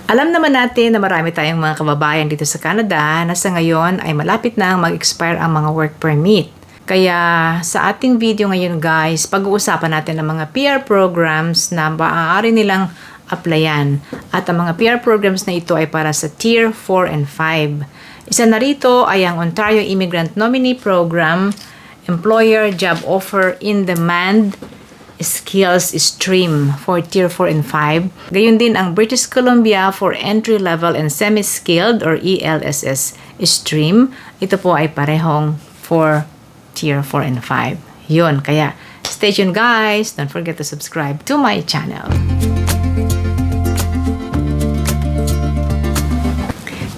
Alam naman natin na marami tayong mga kababayan dito sa Canada na sa ngayon ay malapit na mag-expire ang mga work permit. Kaya sa ating video ngayon guys, pag-uusapan natin ang mga PR programs na maaari nilang applyan. At ang mga PR programs na ito ay para sa Tier 4 and 5. Isa na rito ay ang Ontario Immigrant Nominee Program, Employer Job Offer in Demand Skills Stream for Tier 4 and 5. Gayon din ang British Columbia for Entry Level and Semi-Skilled or ELSS Stream. Ito po ay parehong for Tier 4 and 5. Yun, kaya stay tuned guys. Don't forget to subscribe to my channel.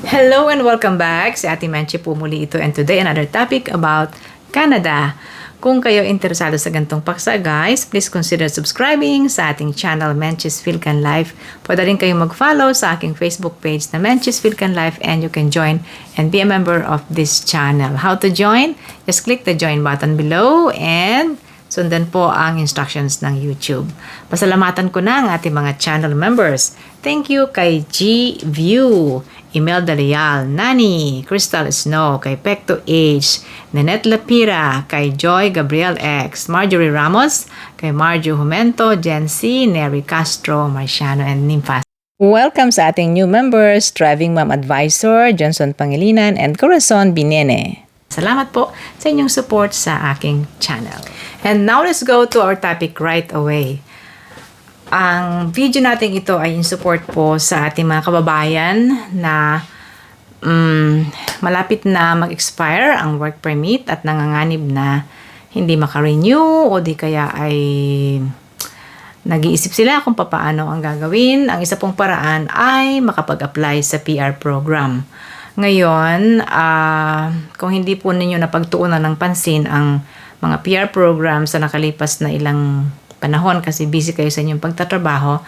Hello and welcome back. Si Ate Menchie po muli ito, and today another topic about Canada. Kung kayo interesado sa gantong paksa guys, please consider subscribing sa ating channel Menchie's Philcan Life. Pwede rin kayong mag-follow sa aking Facebook page na Menchie's Philcan Life, and you can join and be a member of this channel. How to join? Just click the join button below and sundan po ang instructions ng YouTube. Pasalamatan ko na ang ating mga channel members. Thank you kay G View, Imelda Leal, Nani, Crystal Snow, kay Pecto H, Nanette Lapira, kay Joy Gabriel X, Marjorie Ramos, kay Marjo Jumento, Jen C, Neri Castro, Marciano, and Nimfas. Welcome sa ating new members, Driving Mom Advisor, Johnson Pangilinan, and Corazon Binene. Salamat po sa inyong support sa aking channel. And now let's go to our topic right away. Ang video natin ito ay in support po sa ating mga kababayan na malapit na mag-expire ang work permit at nanganganib na hindi maka-renew o di kaya ay nag-iisip sila kung paano ang gagawin. Ang isa pong paraan ay makapag-apply sa PR program. Ngayon, kung hindi po ninyo napagtuunan ng pansin ang mga PR programs sa nakalipas na ilang panahon kasi busy kayo sa inyong pagtatrabaho,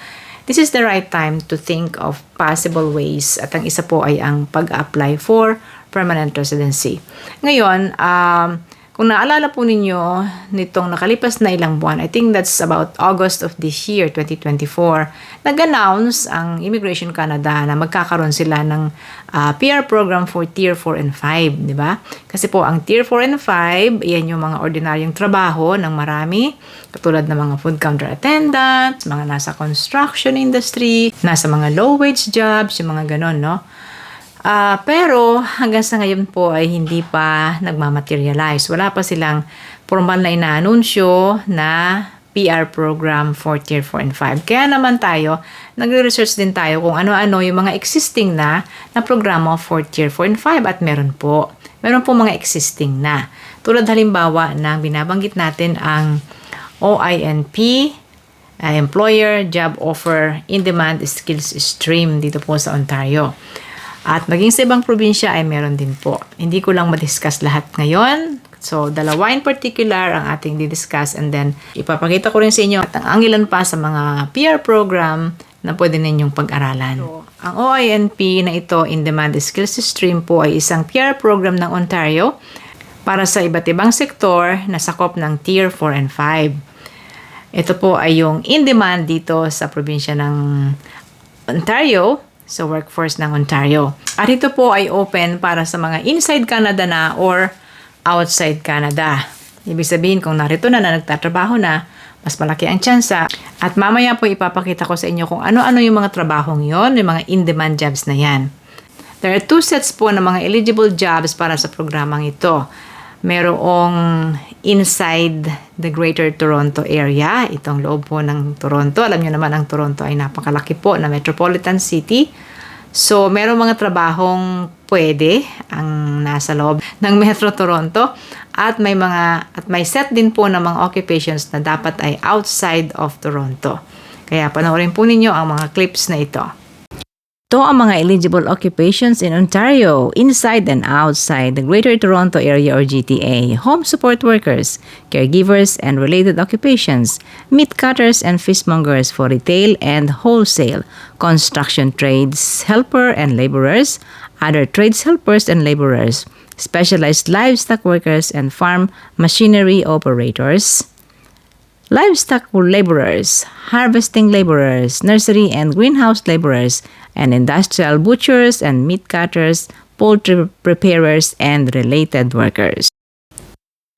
this is the right time to think of possible ways, at ang isa po ay ang pag-apply for permanent residency. Ngayon, kung naalala po ninyo nitong nakalipas na ilang buwan, I think that's about August of this year, 2024, nag-announce ang Immigration Canada na magkakaroon sila ng PR program for Tier 4 and 5, di ba? Kasi po ang Tier 4 and 5, yan yung mga ordinaryong trabaho ng marami, katulad ng mga food counter attendants, mga nasa construction industry, nasa mga low-wage jobs, yung mga ganon, no? Pero hanggang sa ngayon po ay hindi pa nagmamaterialize. Wala pa silang formal na inaanunsyo na PR program for Tier 4 and 5. Kaya naman tayo, nagre-research din tayo kung ano-ano yung mga existing na programa for Tier 4 and 5, at meron po mga existing na. Tulad halimbawa na binabanggit natin ang OINP, Employer Job Offer in Demand Skills Stream dito po sa Ontario. At maging sa ibang probinsya ay meron din po. Hindi ko lang ma-discuss lahat ngayon. So, dalawa in particular ang ating di-discuss, and then ipapakita ko rin sa inyo at ang ilan pa sa mga PR program na pwede ninyong pag-aralan. So, ang OINP na ito, In Demand Skills Stream po, ay isang PR program ng Ontario para sa iba't ibang sektor na sakop ng Tier 4 and 5. Ito po ay yung in-demand dito sa probinsya ng Ontario, sa workforce ng Ontario. At ito po ay open para sa mga inside Canada na or outside Canada. Ibig sabihin, kung narito na nagtatrabaho na, mas malaki ang tsansa. At mamaya po ipapakita ko sa inyo kung ano-ano yung mga trabahong yon, yung mga in-demand jobs na yan. There are two sets po ng mga eligible jobs para sa programang ito. Merong inside the Greater Toronto area, itong loob po ng Toronto. Alam nyo naman, ang Toronto ay napakalaki po na metropolitan city. So, merong mga trabahong pwede ang nasa loob ng Metro Toronto, at may set din po ng mga occupations na dapat ay outside of Toronto. Kaya panoorin po ninyo ang mga clips na ito. Ito ang mga eligible occupations in Ontario, inside and outside the Greater Toronto Area or GTA. Home support workers, caregivers and related occupations, meat cutters and fishmongers for retail and wholesale, construction trades, helper and laborers, other trades helpers and laborers, specialized livestock workers and farm machinery operators, livestock laborers, harvesting laborers, nursery and greenhouse laborers, and industrial butchers and meat cutters, poultry preparers, and related workers.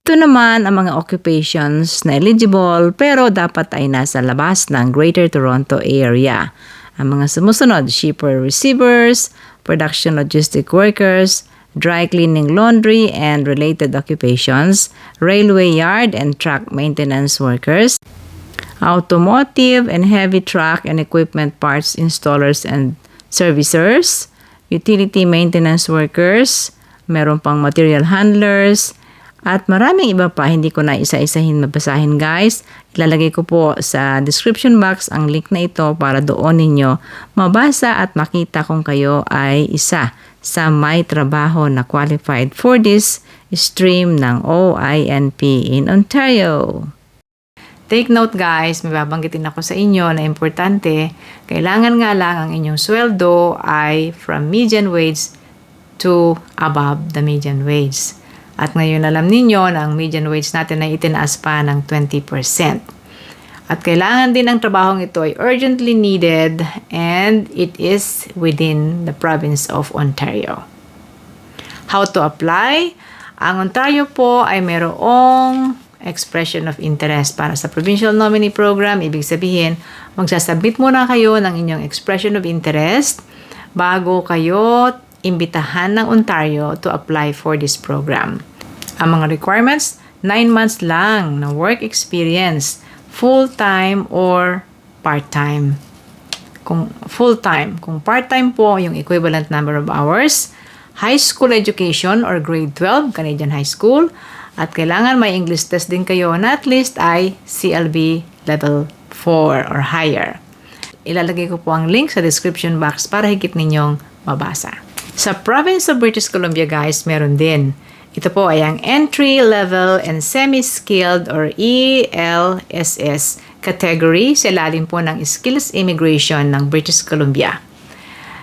Ito naman ang mga occupations na eligible pero dapat ay nasa labas ng Greater Toronto Area. Ang mga sumusunod, shipper receivers, production logistic workers, dry cleaning, laundry, and related occupations, railway yard and truck maintenance workers, automotive and heavy truck and equipment parts installers and servicers, utility maintenance workers, meron pang material handlers, at maraming iba pa. Hindi ko na isa-isahin mabasahin guys. Ilalagay ko po sa description box ang link na ito para doon ninyo mabasa at makita kung kayo ay isa sa may trabaho na qualified for this stream ng OINP in Ontario. Take note guys, may babanggitin ako sa inyo na importante, kailangan nga lang ang inyong sweldo ay from median wage to above the median wage. At ngayon alam ninyo na ang median wage natin ay itinaas pa ng 20%. At kailangan din ang trabahong ito ay urgently needed and it is within the province of Ontario. How to apply? Ang Ontario po ay mayroong expression of interest para sa Provincial Nominee Program. Ibig sabihin, magsasubmit muna kayo ng inyong expression of interest bago kayo imbitahan ng Ontario to apply for this program. Ang mga requirements, 9 months lang na work experience, full-time or part-time. Kung full-time, kung part-time po, yung equivalent number of hours, high school education or grade 12, Canadian High School, at kailangan may English test din kayo na at least ay CLB level 4 or higher. Ilalagay ko po ang link sa description box para higit ninyong mabasa. Sa province of British Columbia guys, meron din. Ito po ay ang entry level and semi-skilled or ELSS category sa ilalim po ng Skills Immigration ng British Columbia.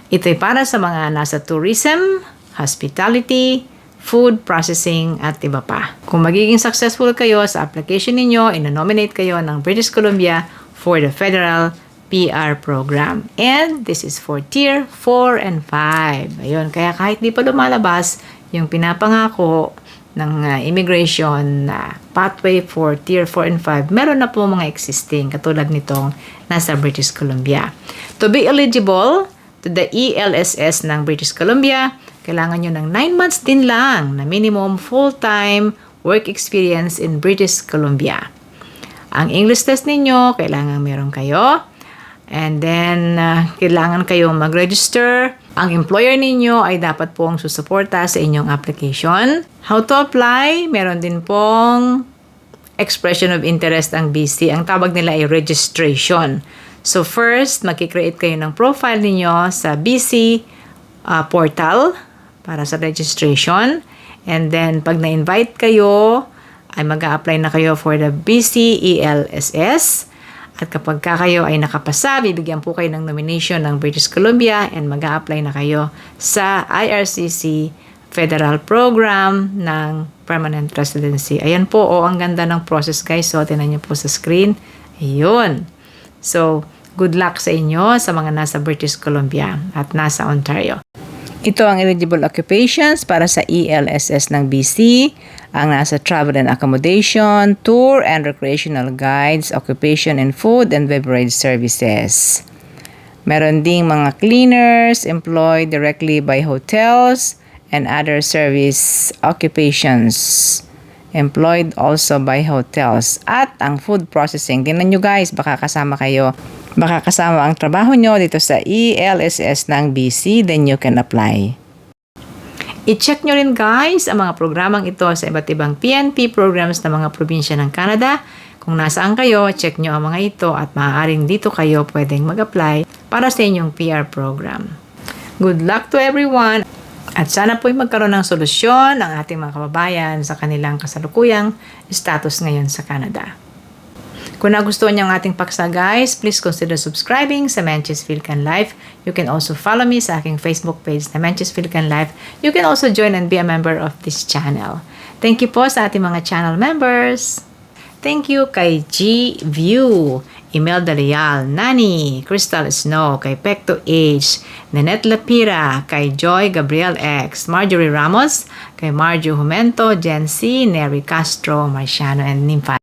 Ito ay para sa mga nasa tourism, hospitality, food processing at iba pa. Kung magiging successful kayo sa application ninyo, inonominate kayo ng British Columbia for the federal PR program. And this is for Tier 4 and 5. Ayun, kaya kahit di pa lumalabas yung pinapangako ng immigration pathway for Tier 4 and 5, meron na po mga existing katulad nitong nasa British Columbia. To be eligible to the ELSS ng British Columbia, kailangan nyo ng 9 months din lang na minimum full-time work experience in British Columbia. Ang English test ninyo, kailangan meron kayo. And then, kailangan kayong mag-register. Ang employer ninyo ay dapat pong susuporta sa inyong application. How to apply? Meron din pong expression of interest ang BC. Ang tawag nila ay registration. So first, magkikreate kayo ng profile ninyo sa BC portal para sa registration. And then, pag na-invite kayo, ay mag-a-apply na kayo for the BC ELSS. At kapag kayo ay nakapasa, bibigyan po kayo ng nomination ng British Columbia and mag-a-apply na kayo sa IRCC Federal Program ng Permanent Residency. Ayan po, ang ganda ng process guys. So, tinan niyo po sa screen. Ayun. So, good luck sa inyo sa mga nasa British Columbia at nasa Ontario. Ito ang eligible occupations para sa ELSS ng BC. Ang nasa travel and accommodation, tour and recreational guides, occupation and food and beverage services. Meron ding mga cleaners employed directly by hotels and other service occupations employed also by hotels. At ang food processing, tingnan nyo guys, baka kasama ang trabaho nyo dito sa ELSS ng BC, then you can apply. I-check nyo rin guys ang mga programang ito sa iba't ibang PNP programs ng mga probinsya ng Canada. Kung nasaan kayo, check nyo ang mga ito at maaaring dito kayo pwedeng mag-apply para sa inyong PR program. Good luck to everyone! At sana po'y magkaroon ng solusyon ang ating mga kababayan sa kanilang kasalukuyang status ngayon sa Canada. Kung nagustuhan niyo ang ating paksa guys, please consider subscribing sa Menchis Philcan Life. You can also follow me sa aking Facebook page na Menchis Philcan Life. You can also join and be a member of this channel. Thank you po sa ating mga channel members. Thank you kay G View, Imelda Leal, Nani, Crystal Snow, kay Pecto H, Nanette Lapira, kay Joy Gabriel X, Marjorie Ramos, kay Marjo Jumento, Jen C, Neri Castro, Marciano, and Nympha.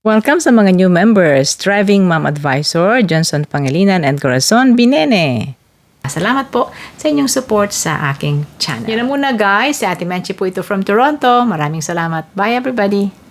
Welcome sa mga new members, Thriving Mom Advisor, Johnson Pangilinan, and Corazon Binene. Salamat po sa inyong support sa aking channel. Yan na muna guys, si Ate Menchi po ito from Toronto. Maraming salamat. Bye everybody!